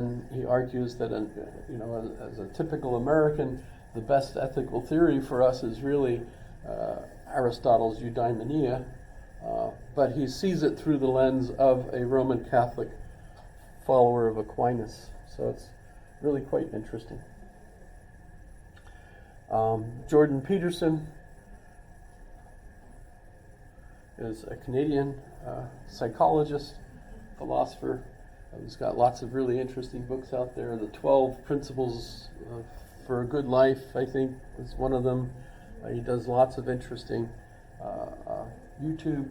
And he argues that, as a typical American, the best ethical theory for us is really Aristotle's eudaimonia, but he sees it through the lens of a Roman Catholic follower of Aquinas. So it's really quite interesting. Jordan Peterson is a Canadian psychologist, philosopher. He's got lots of really interesting books out there. The 12 Principles for a Good Life, I think, is one of them. He does lots of interesting YouTube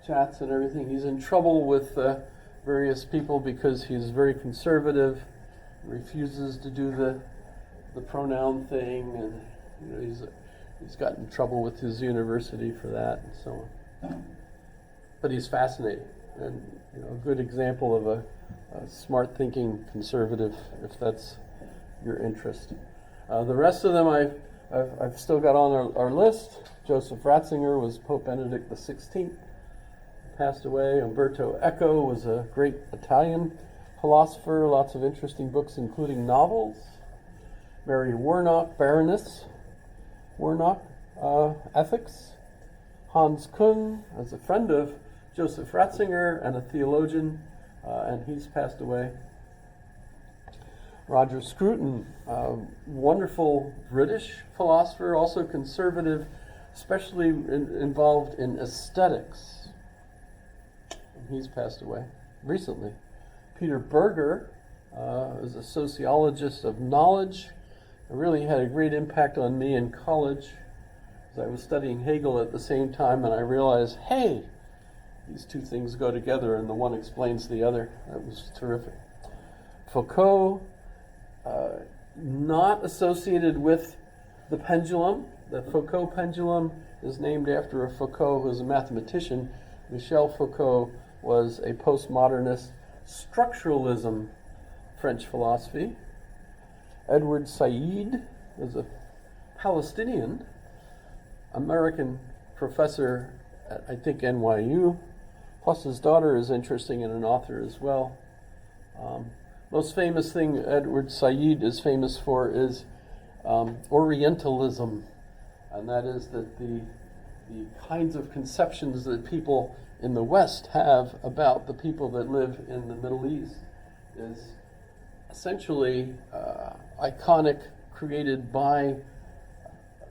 chats and everything. He's in trouble with various people because he's very conservative, refuses to do the pronoun thing, and he's got in trouble with his university for that and so on. But he's fascinating, and a good example of a smart-thinking conservative, if that's your interest. The rest of them I've still got on our list. Joseph Ratzinger was Pope Benedict XVI, passed away. Umberto Eco was a great Italian philosopher, lots of interesting books, including novels. Mary Warnock, Baroness Warnock, Ethics. Hans Küng, as a friend of Joseph Ratzinger and a theologian, and he's passed away. Roger Scruton, wonderful British philosopher, also conservative, especially involved in aesthetics. And he's passed away recently. Peter Berger is a sociologist of knowledge. It really had a great impact on me in college, as I was studying Hegel at the same time, and I realized, hey, these two things go together and the one explains the other. That was terrific. Foucault, not associated with the pendulum. The Foucault pendulum is named after a Foucault who was a mathematician. Michel Foucault was a postmodernist structuralism French philosophy. Edward Said was a Palestinian American professor at, I think, NYU. Plus his daughter is interesting and an author as well. Most famous thing Edward Said is famous for is Orientalism, and that is that the kinds of conceptions that people in the West have about the people that live in the Middle East is essentially iconic, created by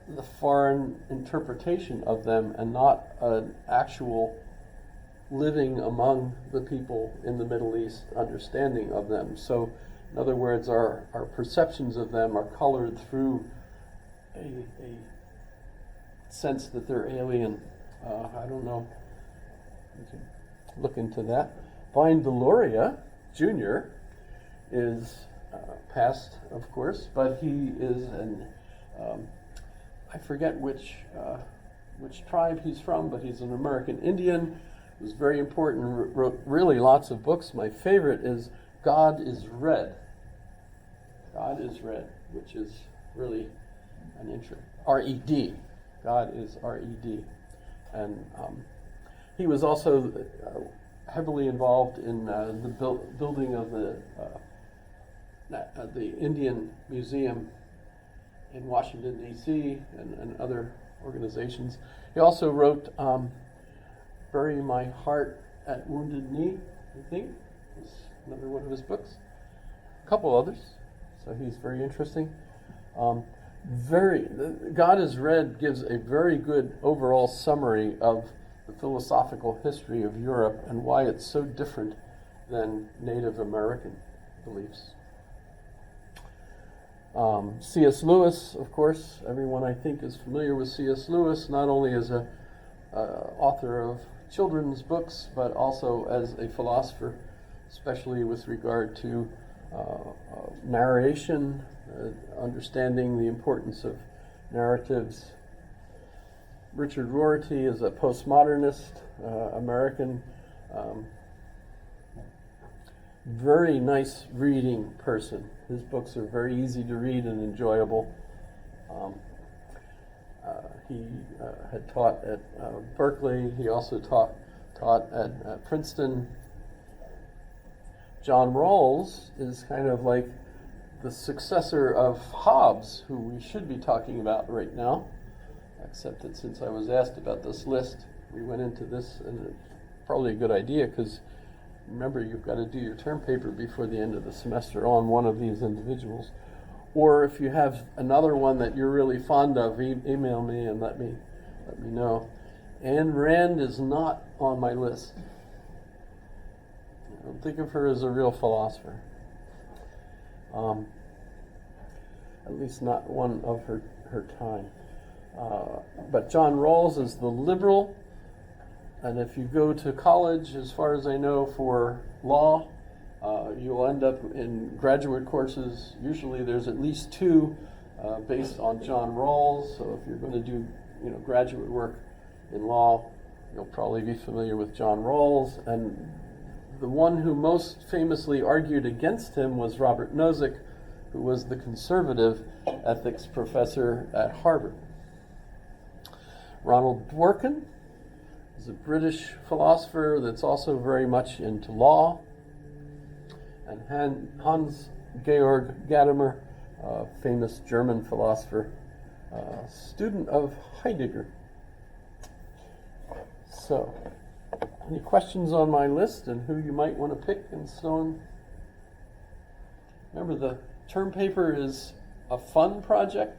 the foreign interpretation of them and not an actual living among the people in the Middle East understanding of them. So, in other words, our perceptions of them are colored through a sense that they're alien. I don't know. You can look into that. Vine Deloria Jr. is passed, of course, but he is I forget which tribe he's from, but he's an American Indian. He was very important, wrote really lots of books. My favorite is God is Red. God is Red, which is really an interest. R-E-D. God is R-E-D. And he was also heavily involved in the building of the Indian Museum in Washington, D.C., and other organizations. He also wrote Bury My Heart at Wounded Knee, I think, is another one of his books. A couple others, so he's very interesting. God is Red gives a very good overall summary of the philosophical history of Europe and why it's so different than Native American beliefs. C.S. Lewis, of course, everyone I think is familiar with C.S. Lewis, not only as an author of children's books, but also as a philosopher, especially with regard to narration, understanding the importance of narratives. Richard Rorty is a postmodernist American, very nice reading person. His books are very easy to read and enjoyable. He had taught at Berkeley. He also taught at Princeton. John Rawls is kind of like the successor of Hobbes, who we should be talking about right now, except that since I was asked about this list, we went into this, and it's probably a good idea, because remember, you've got to do your term paper before the end of the semester on one of these individuals. Or if you have another one that you're really fond of, email me and let me know. Ayn Rand is not on my list. I don't think of her as a real philosopher. At least not one of her time. But John Rawls is the liberal, and if you go to college, as far as I know, for law, you'll end up in graduate courses. Usually there's at least two based on John Rawls, so if you're going to do graduate work in law, you'll probably be familiar with John Rawls. And the one who most famously argued against him was Robert Nozick, who was the conservative ethics professor at Harvard. Ronald Dworkin is a British philosopher that's also very much into law. And Hans-Georg Gadamer, a famous German philosopher, student of Heidegger. So, any questions on my list and who you might want to pick and so on? Remember, the term paper is a fun project,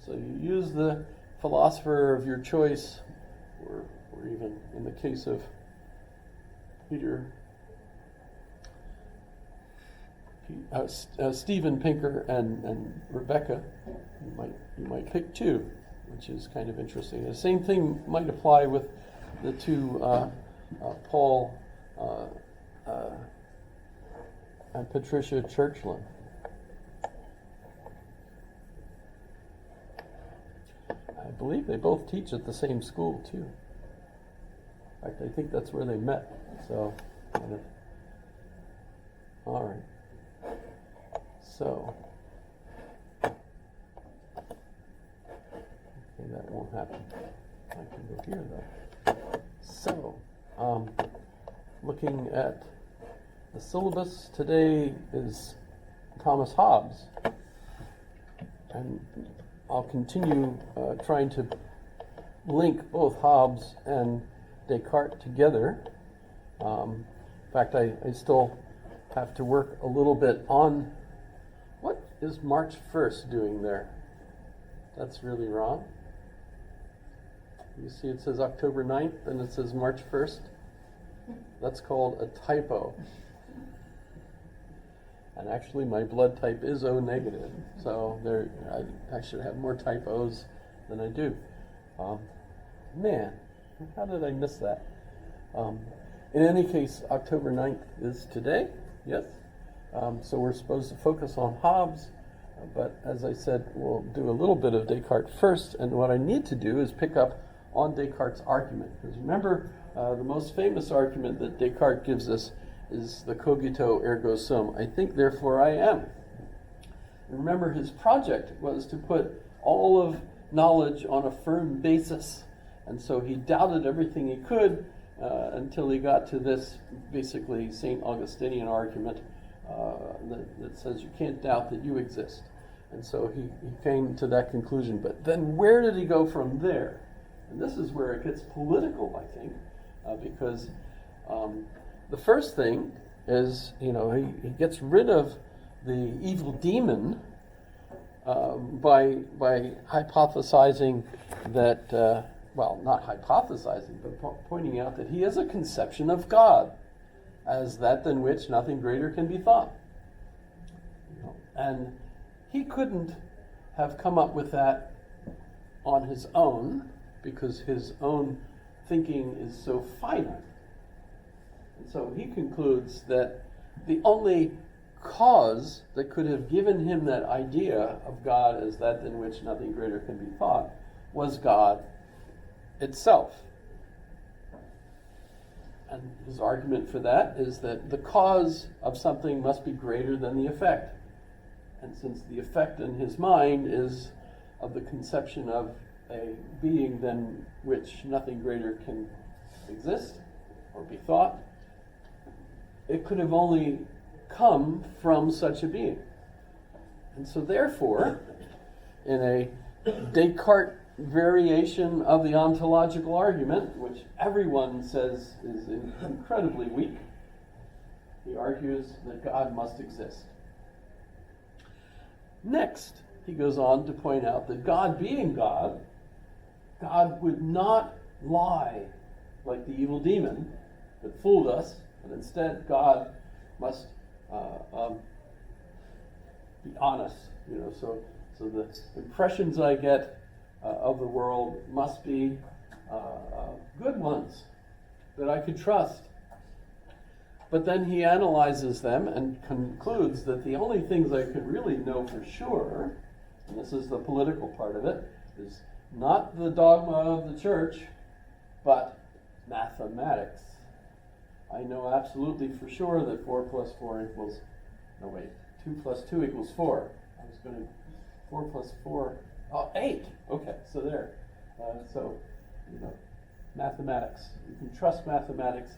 so you use the philosopher of your choice, or even in the case of Steven Pinker and Rebecca, you might pick two, which is kind of interesting. The same thing might apply with the two Paul and Patricia Churchland. I believe they both teach at the same school too. In fact, I think that's where they met. So, all right. So, okay, that won't happen. I can go here though. So, looking at the syllabus today is Thomas Hobbes, and I'll continue trying to link both Hobbes and Descartes together. In fact, I still have to work a little bit on what is March 1st doing there. That's really wrong. You see it says October 9th and it says March 1st. That's called a typo. And actually my blood type is O negative, so I should have more typos than I do. Man, how did I miss that? In any case, October 9th is today, yes? So we're supposed to focus on Hobbes, but as I said, we'll do a little bit of Descartes first, and what I need to do is pick up on Descartes' argument. Because remember, the most famous argument that Descartes gives us is the cogito ergo sum. I think, therefore I am. And remember, his project was to put all of knowledge on a firm basis. And so he doubted everything he could until he got to this basically St. Augustinian argument that says you can't doubt that you exist. And so he came to that conclusion. But then where did he go from there? And this is where it gets political, I think, because the first thing is, he gets rid of the evil demon by hypothesizing that, not hypothesizing, but pointing out that he is a conception of God as that than which nothing greater can be thought. And he couldn't have come up with that on his own, because his own thinking is so finite. And so he concludes that the only cause that could have given him that idea of God as that in which nothing greater can be thought was God itself. And his argument for that is that the cause of something must be greater than the effect. And since the effect in his mind is of the conception of a being than which nothing greater can exist or be thought, it could have only come from such a being. And so therefore, in a Descartes variation of the ontological argument, which everyone says is incredibly weak, he argues that God must exist. Next, he goes on to point out that God being God, God would not lie like the evil demon that fooled us, but instead God must be honest. So the impressions I get of the world must be good ones that I could trust. But then he analyzes them and concludes that the only things I could really know for sure, and this is the political part of it, is not the dogma of the church, but mathematics. I know absolutely for sure that 4 plus 4 equals, 2 plus 2 equals 4. I was going to, 4 plus 4, 8. Okay, so there. Mathematics. You can trust mathematics.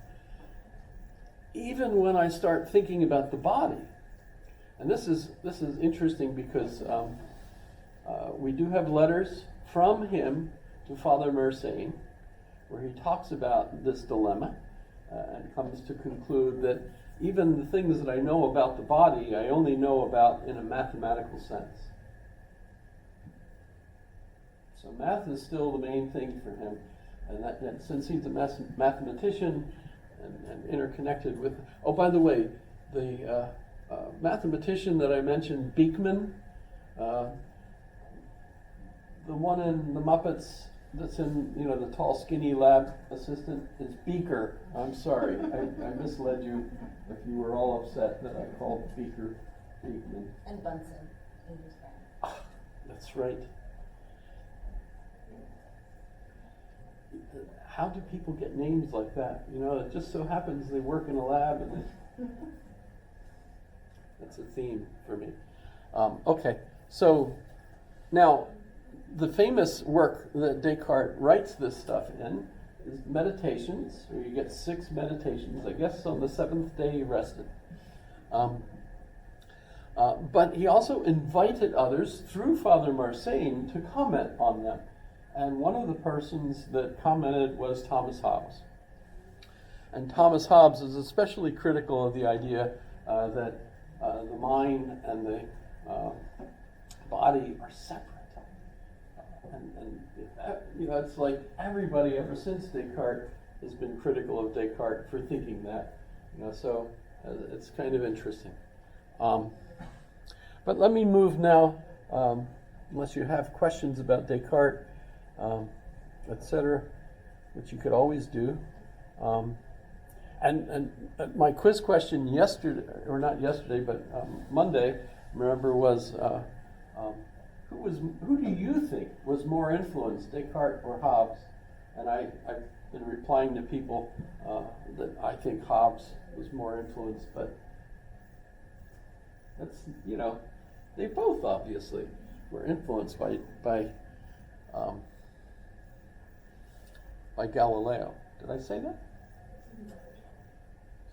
Even when I start thinking about the body, and this is interesting because we do have letters from him to Father Mersenne, where he talks about this dilemma and comes to conclude that even the things that I know about the body, I only know about in a mathematical sense. So math is still the main thing for him, and since he's a mathematician and interconnected with. Oh, by the way, the mathematician that I mentioned, Beekman, the one in the Muppets that's in, the tall, skinny lab assistant is Beaker. I'm sorry, I misled you if you were all upset that I called Beaker Beekman. And Bunsen, in his friend. That's right. How do people get names like that? It just so happens they work in a lab, and that's a theme for me. Okay, so now the famous work that Descartes writes this stuff in is Meditations, where you get 6 meditations. I guess on the 7th day he rested. But he also invited others through Father Mersenne to comment on them. And one of the persons that commented was Thomas Hobbes. And Thomas Hobbes is especially critical of the idea that the mind and the body are separate. It's like everybody ever since Descartes has been critical of Descartes for thinking that. So it's kind of interesting. But let me move now, unless you have questions about Descartes, etc., which you could always do. And my quiz question yesterday, or not yesterday, but Monday, remember, was who do you think was more influenced, Descartes or Hobbes? And I've been replying to people that I think Hobbes was more influenced, but that's, they both obviously were influenced by Galileo. Did I say that?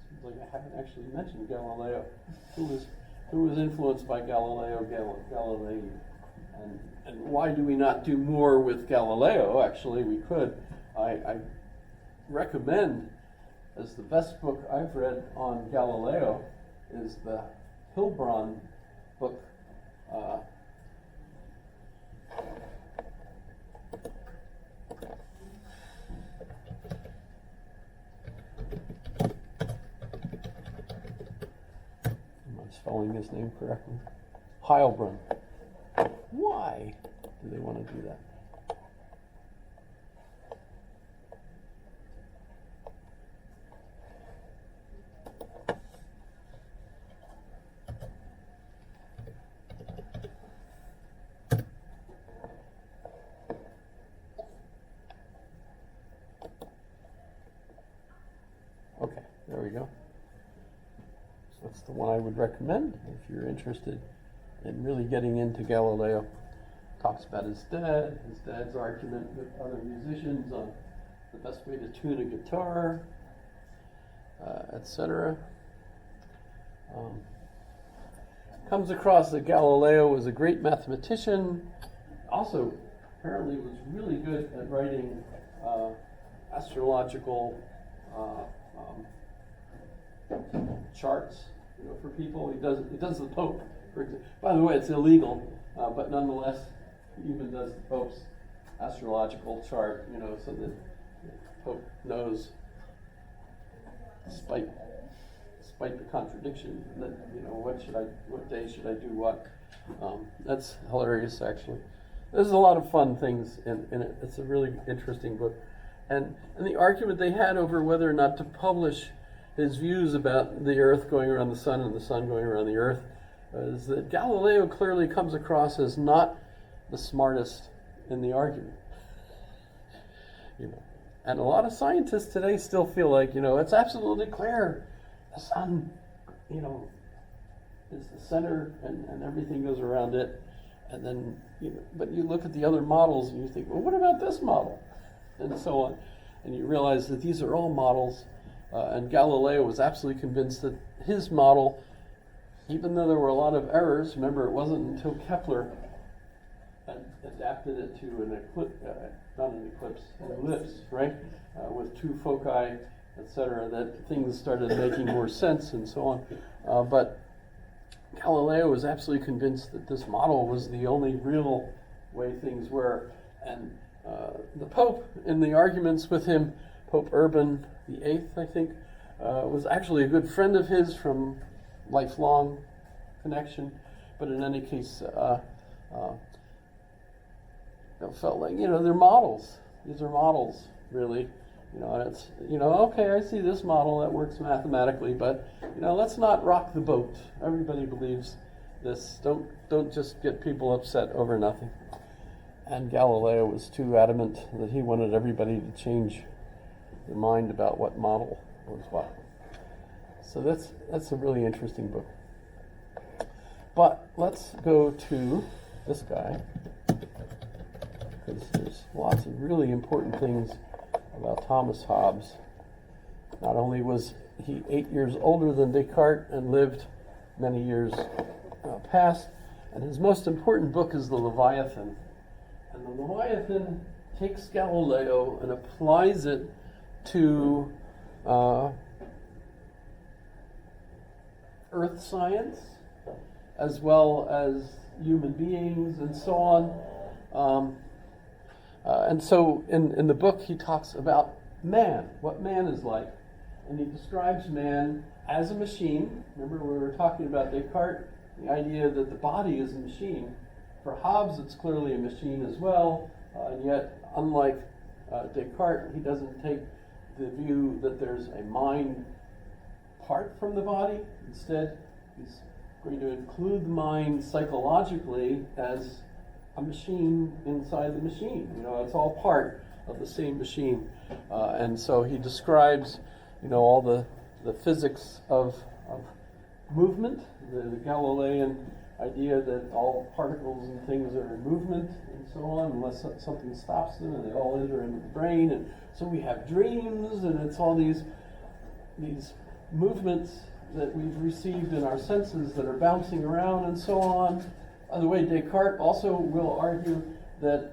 Seems like I haven't actually mentioned Galileo. Who was influenced by Galileo Galilei? And why do we not do more with Galileo? Actually, we could. I recommend, as the best book I've read on Galileo, is the Hilbrand book. Am I spelling his name correctly? Heilbrunn. Why do they want to do that? Okay, there we go. So that's the one I would recommend if you're interested in really getting into Galileo. Talks about his dad's argument with other musicians on the best way to tune a guitar, etc. Comes across that Galileo was a great mathematician, also apparently was really good at writing astrological charts, for people. He does the Pope, for example. By the way, it's illegal, but nonetheless, he even does the Pope's astrological chart, so that the Pope knows, despite the contradiction, that what day should I do what. That's hilarious, actually. There's a lot of fun things in it. It's a really interesting book, and the argument they had over whether or not to publish his views about the Earth going around the Sun and the Sun going around the Earth is that Galileo clearly comes across as not the smartest in the argument. And a lot of scientists today still feel like, it's absolutely clear. The Sun, is the center and everything goes around it. And then, but you look at the other models and you think, well, what about this model? And so on. And you realize that these are all models. And Galileo was absolutely convinced that his model, even though there were a lot of errors, remember it wasn't until Kepler adapted it to an ellipse, right? With two foci, etc., that things started making more sense and so on. But Galileo was absolutely convinced that this model was the only real way things were. And the Pope, in the arguments with him, Pope Urban VIII, I think, was actually a good friend of his from lifelong connection. But in any case, felt like, they're models. These are models, really. And it's, okay, I see this model that works mathematically, but, let's not rock the boat. Everybody believes this. Don't just get people upset over nothing. And Galileo was too adamant that he wanted everybody to change their mind about what model was what. So that's a really interesting book. But let's go to this guy, because there's lots of really important things about Thomas Hobbes. Not only was he 8 years older than Descartes and lived many years past, and his most important book is the Leviathan. And the Leviathan takes Galileo and applies it to earth science, as well as human beings and so on. And so in the book he talks about man, what man is like. And he describes man as a machine. Remember we were talking about Descartes, the idea that the body is a machine. For Hobbes it's clearly a machine as well, and yet unlike Descartes, he doesn't take the view that there's a mind apart from the body. Instead, he's going to include the mind psychologically as a machine inside the machine. It's all part of the same machine. And so he describes, all the physics of movement, the Galilean idea that all particles and things are in movement and so on, unless something stops them, and they all enter into the brain. And so we have dreams, and it's all these movements that we've received in our senses that are bouncing around and so on. By the way, Descartes also will argue that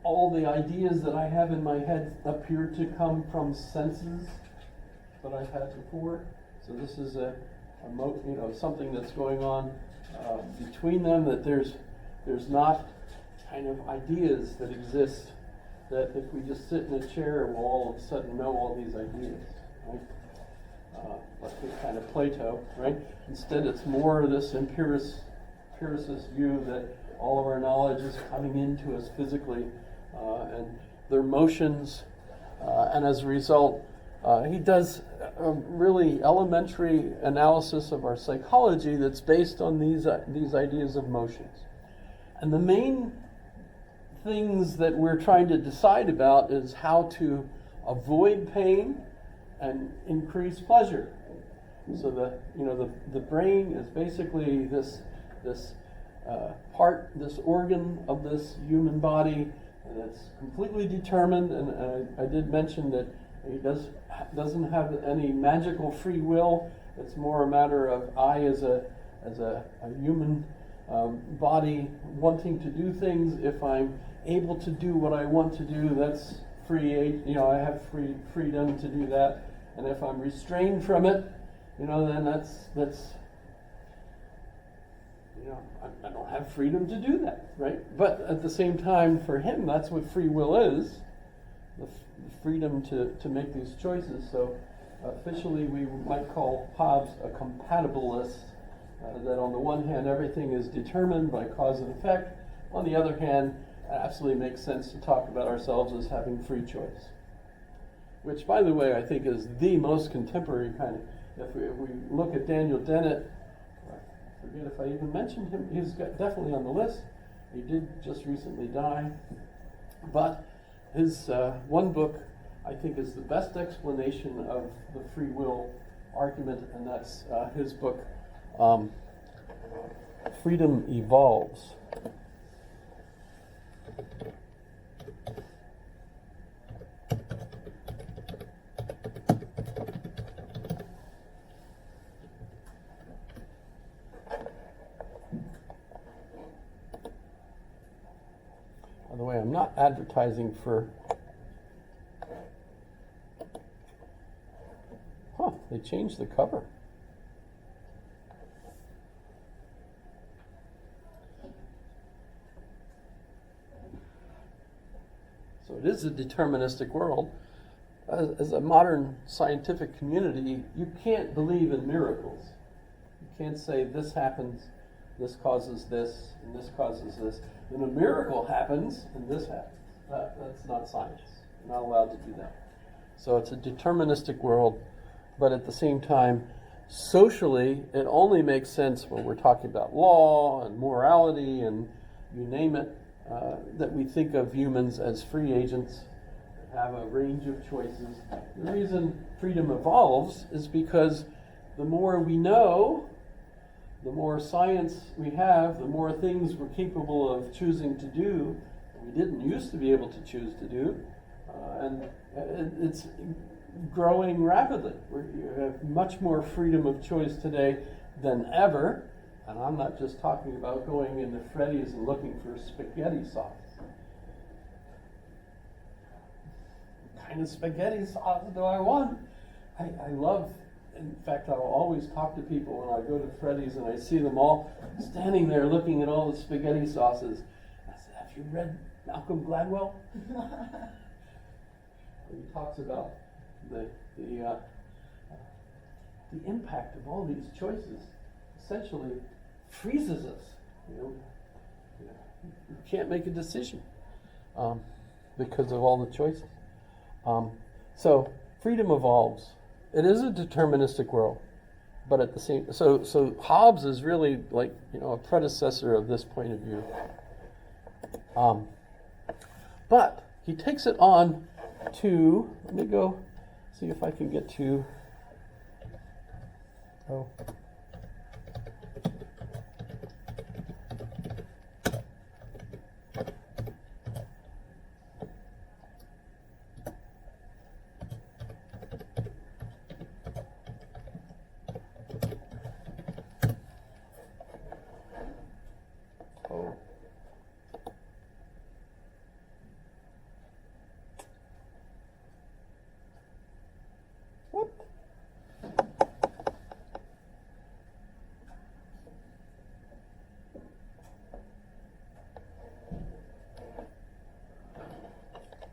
all the ideas that I have in my head appear to come from senses that I've had before. So this is something that's going on between them, that there's not kind of ideas that exist that if we just sit in a chair, we'll all of a sudden know all these ideas, right? Like this kind of Plato, right? Instead, it's more this empiricist view that all of our knowledge is coming into us physically, and their motions, and as a result, he does a really elementary analysis of our psychology that's based on these ideas of motions. And the main things that we're trying to decide about is how to avoid pain and increase pleasure. So the brain is basically this part, this organ of this human body, and it's completely determined. And I did mention that he doesn't have any magical free will, It's more a matter of I, as a human body, wanting to do things. If I'm able to do what I want to do, that's free. I have freedom to do that. And if I'm restrained from it, then that's I don't have freedom to do that, right? But at the same time, for him, that's what free will is, the freedom to make these choices. So officially, we might call Hobbes a compatibilist, that on the one hand, everything is determined by cause and effect. On the other hand, it absolutely makes sense to talk about ourselves as having free choice. Which, by the way, I think is the most contemporary kind of, if we look at Daniel Dennett, I forget if I even mentioned him, he's definitely on the list. He did just recently die. But his one book, I think, is the best explanation of the free will argument, and that's his book, Freedom Evolves. By the way, I'm not advertising for... they changed the cover. So it is a deterministic world. As a modern scientific community, you can't believe in miracles. You can't say this happens, this causes this, and this causes this. When a miracle happens, and this happens. That's not science. You're not allowed to do that. So it's a deterministic world, but at the same time, socially, it only makes sense when we're talking about law and morality and you name it, that we think of humans as free agents, have a range of choices. The reason freedom evolves is because the more we know, the more science we have, the more things we're capable of choosing to do we didn't used to be able to choose to do, and it's growing rapidly. You have much more freedom of choice today than ever, and I'm not just talking about going into Freddy's and looking for spaghetti sauce. What kind of spaghetti sauce do I want? I love, in fact, I'll always talk to people when I go to Freddy's and I see them all standing there looking at all the spaghetti sauces. I said, have you read Malcolm Gladwell? He talks about the impact of all these choices essentially freezes us. You can't make a decision because of all the choices. So freedom evolves. It is a deterministic world, but at the same so Hobbes is really like a predecessor of this point of view. But he takes it on to, let me go see if I can get to,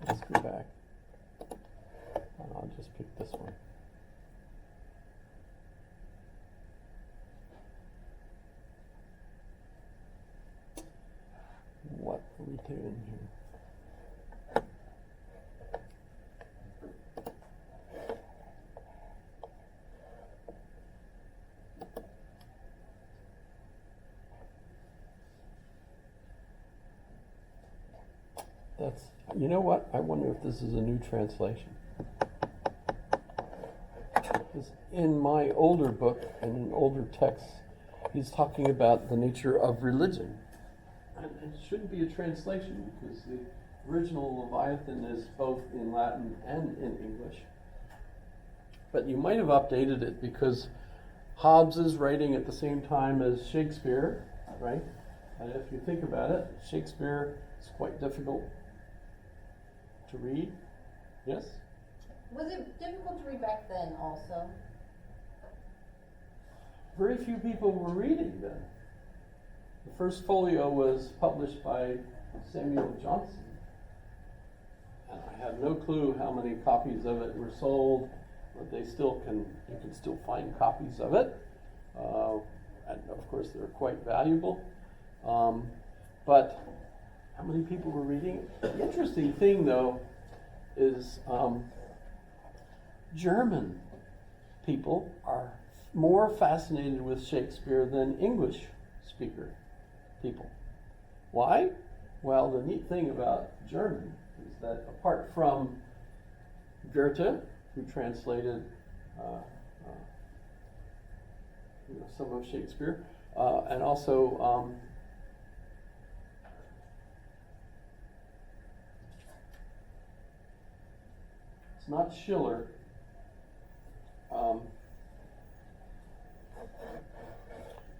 let's go back. And I'll just pick this one. What are we doing here? That's, you know what? I wonder if this is a new translation. Because in my older book and in older texts, he's talking about the nature of religion. And it shouldn't be a translation because the original Leviathan is both in Latin and in English. But you might have updated it because Hobbes is writing at the same time as Shakespeare, right? And if you think about it, Shakespeare is quite difficult to read. Yes? Was it difficult to read back then also? Very few people were reading then. The first folio was published by Samuel Johnson. And I have no clue how many copies of it were sold, but you can still find copies of it. And of course they're quite valuable. But how many people were reading it? The interesting thing though is German people are more fascinated with Shakespeare than English speaker people. Why? Well, the neat thing about German is that apart from Goethe, who translated some of Shakespeare, and also it's not Schiller.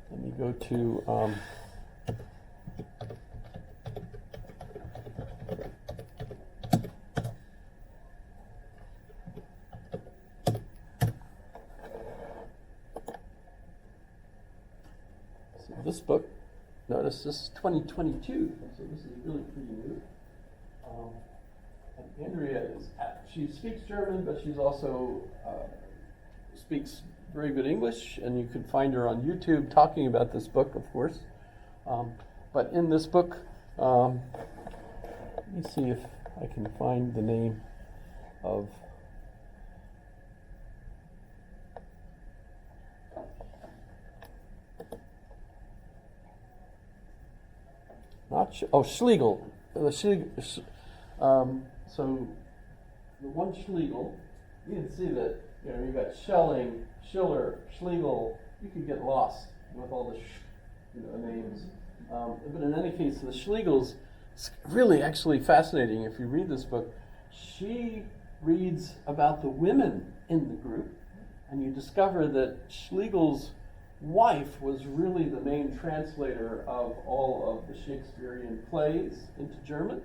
Let me go to so this book. Notice this is 2022, so this is really pretty new. And Andrea she speaks German, but she's also speaks very good English, and you can find her on YouTube talking about this book, of course. But in this book, let me see if I can find the name of Schlegel. So the one Schlegel, you can see that you've got Schelling, Schiller, Schlegel. You could get lost with all the names. But in any case, the Schlegel's really actually fascinating. If you read this book, she reads about the women in the group, and you discover that Schlegel's wife was really the main translator of all of the Shakespearean plays into German,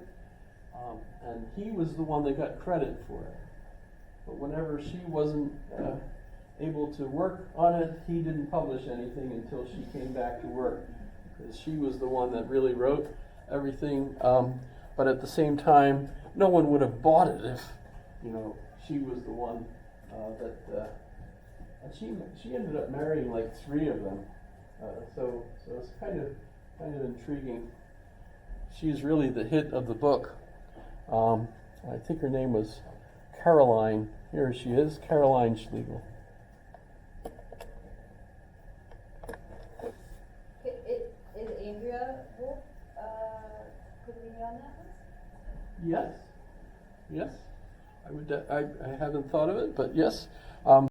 and he was the one that got credit for it. But whenever she wasn't able to work on it, he didn't publish anything until she came back to work, because she was the one that really wrote everything. But at the same time, no one would have bought it if she was the one that. And she ended up marrying like 3 of them, so it's kind of intriguing. She's really the hit of the book. I think her name was Caroline. Here she is, Caroline Schlegel. Is Andrea Wolf could we be on that list? Yes. I haven't thought of it, but yes.